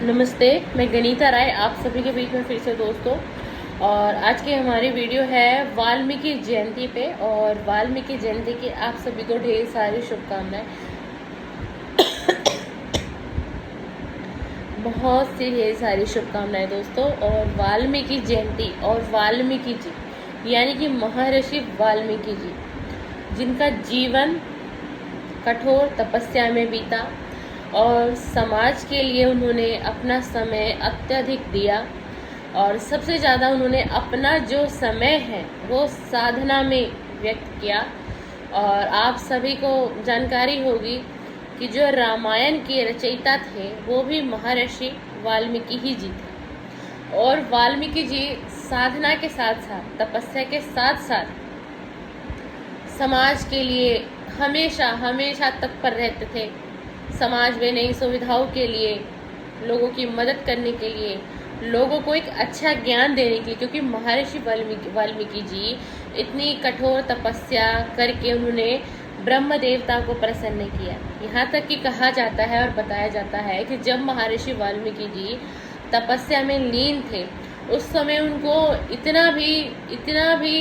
नमस्ते, मैं गनीता राय आप सभी के बीच में फिर से दोस्तों। और आज की हमारी वीडियो है वाल्मीकि जयंती पे। और वाल्मीकि जयंती की आप सभी को ढेर सारी शुभकामनाएं। बहुत सी ढेर सारी शुभकामनाएं दोस्तों। और वाल्मीकि जयंती और वाल्मीकि जी यानी कि महर्षि वाल्मीकि जी, जिनका जीवन कठोर तपस्या में बीता और समाज के लिए उन्होंने अपना समय अत्यधिक दिया। और सबसे ज़्यादा उन्होंने अपना जो समय है वो साधना में व्यक्त किया। और आप सभी को जानकारी होगी कि जो रामायण के रचयिता थे वो भी महर्षि वाल्मीकि ही जी थे। और वाल्मीकि जी साधना के साथ साथ, तपस्या के साथ साथ समाज के लिए हमेशा हमेशा तत्पर रहते थे। समाज में नई सुविधाओं के लिए, लोगों की मदद करने के लिए, लोगों को एक अच्छा ज्ञान देने के लिए, क्योंकि महर्षि वाल्मीकि जी इतनी कठोर तपस्या करके उन्होंने ब्रह्म देवता को प्रसन्न किया। यहाँ तक कि कहा जाता है और बताया जाता है कि जब महर्षि वाल्मीकि जी तपस्या में लीन थे उस समय उनको इतना भी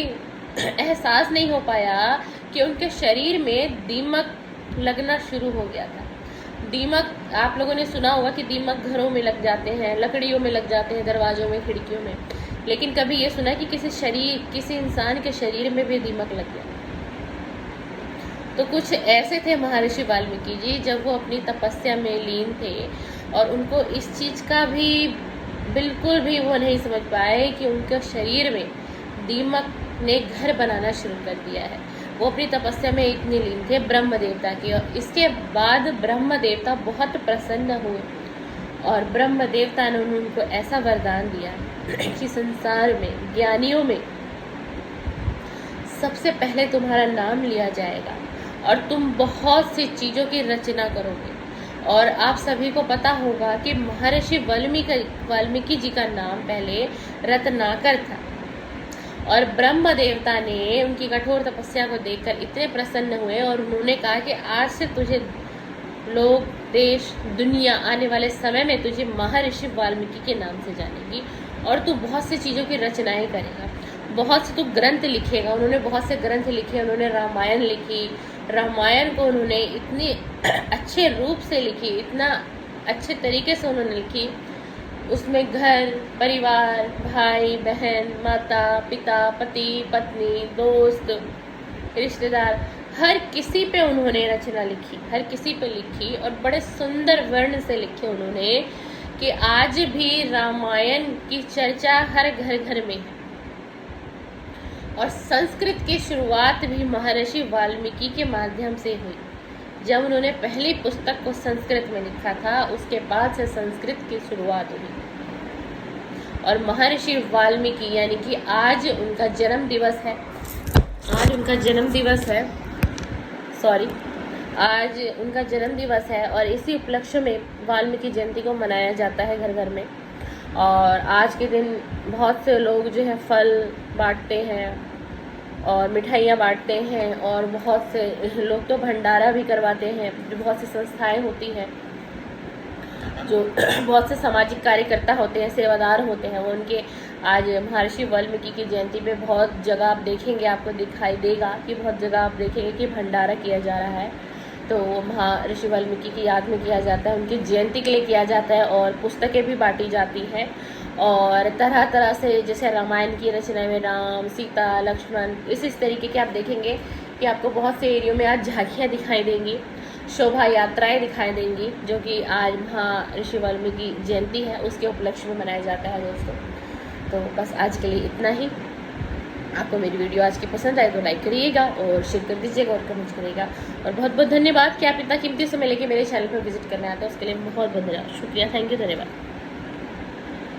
एहसास नहीं हो पाया कि उनके शरीर में दीमक लगना शुरू हो गया था। दीमक, आप लोगों ने सुना होगा कि दीमक घरों में लग जाते हैं, लकड़ियों में लग जाते हैं, दरवाजों में, खिड़कियों में। लेकिन कभी ये सुना कि किसी इंसान के शरीर में भी दीमक लग गया। तो कुछ ऐसे थे महर्षि वाल्मीकि जी जब वो अपनी तपस्या में लीन थे और उनको इस चीज़ का भी बिल्कुल भी वो नहीं समझ पाए कि उनके शरीर में दीमक ने घर बनाना शुरू कर दिया है। वो अपनी तपस्या में इतने लीन थे ब्रह्म देवता की। और इसके बाद ब्रह्म देवता बहुत प्रसन्न हुए और ब्रह्म देवता ने उनको ऐसा वरदान दिया कि संसार में ज्ञानियों में सबसे पहले तुम्हारा नाम लिया जाएगा और तुम बहुत सी चीज़ों की रचना करोगे। और आप सभी को पता होगा कि महर्षि वाल्मीकि जी का नाम पहले रत्नाकर था। और ब्रह्म देवता ने उनकी कठोर तपस्या को देखकर इतने प्रसन्न हुए और उन्होंने कहा कि आज से तुझे लोग, देश, दुनिया आने वाले समय में तुझे महर्षि वाल्मीकि के नाम से जानेगी और तू बहुत सी चीज़ों की रचनाएं करेगा, बहुत से तू ग्रंथ लिखेगा। उन्होंने बहुत से ग्रंथ लिखे, उन्होंने रामायण लिखी। रामायण को उन्होंने इतनी अच्छे रूप से लिखी, इतना अच्छे तरीके से उन्होंने लिखी। उसमें घर परिवार, भाई बहन, माता पिता, पति पत्नी, दोस्त, रिश्तेदार, हर किसी पे उन्होंने रचना लिखी, हर किसी पे लिखी। और बड़े सुंदर वर्ण से लिखे उन्होंने कि आज भी रामायण की चर्चा हर घर घर में है। और संस्कृत की शुरुआत भी महर्षि वाल्मीकि के माध्यम से हुई। जब उन्होंने पहली पुस्तक को संस्कृत में लिखा था उसके बाद से संस्कृत की शुरुआत हुई। और महर्षि वाल्मीकि यानी कि आज उनका जन्म दिवस है। आज उनका जन्म दिवस है और इसी उपलक्ष्य में वाल्मीकि जयंती को मनाया जाता है घर घर में। और आज के दिन बहुत से लोग जो है फल बांटते हैं और मिठाइयाँ बांटते हैं और बहुत से लोग तो भंडारा भी करवाते हैं। जो बहुत सी संस्थाएं होती हैं, जो बहुत से सामाजिक कार्यकर्ता होते हैं, सेवादार होते हैं, वो उनके आज महर्षि वाल्मीकि की जयंती पे बहुत जगह आप देखेंगे, आपको दिखाई देगा कि बहुत जगह आप देखेंगे कि भंडारा किया जा रहा है। तो महर्षि वाल्मीकि की याद में किया जाता है, उनकी जयंती के लिए किया जाता है। और पुस्तकें भी बांटी जाती हैं और तरह तरह से, जैसे रामायण की रचना में राम, सीता, लक्ष्मण, इस तरीके के आप देखेंगे कि आपको बहुत से एरियो में आज झांकियाँ दिखाई देंगी, शोभा यात्राएं दिखाई देंगी, जो कि आज महर्षि वाल्मीकि जयंती है उसके उपलक्ष्य में मनाया जाता है दोस्तों। तो बस आज के लिए इतना ही। आपको मेरी वीडियो आज की पसंद आए तो लाइक करिएगा और शेयर कर दीजिएगा और कमेंट करिएगा। और बहुत बहुत धन्यवाद कि आप इतना कीमती समय लेके मेरे चैनल पर विजिट करने आते हैं, उसके लिए बहुत बहुत शुक्रिया। थैंक यू, धन्यवाद।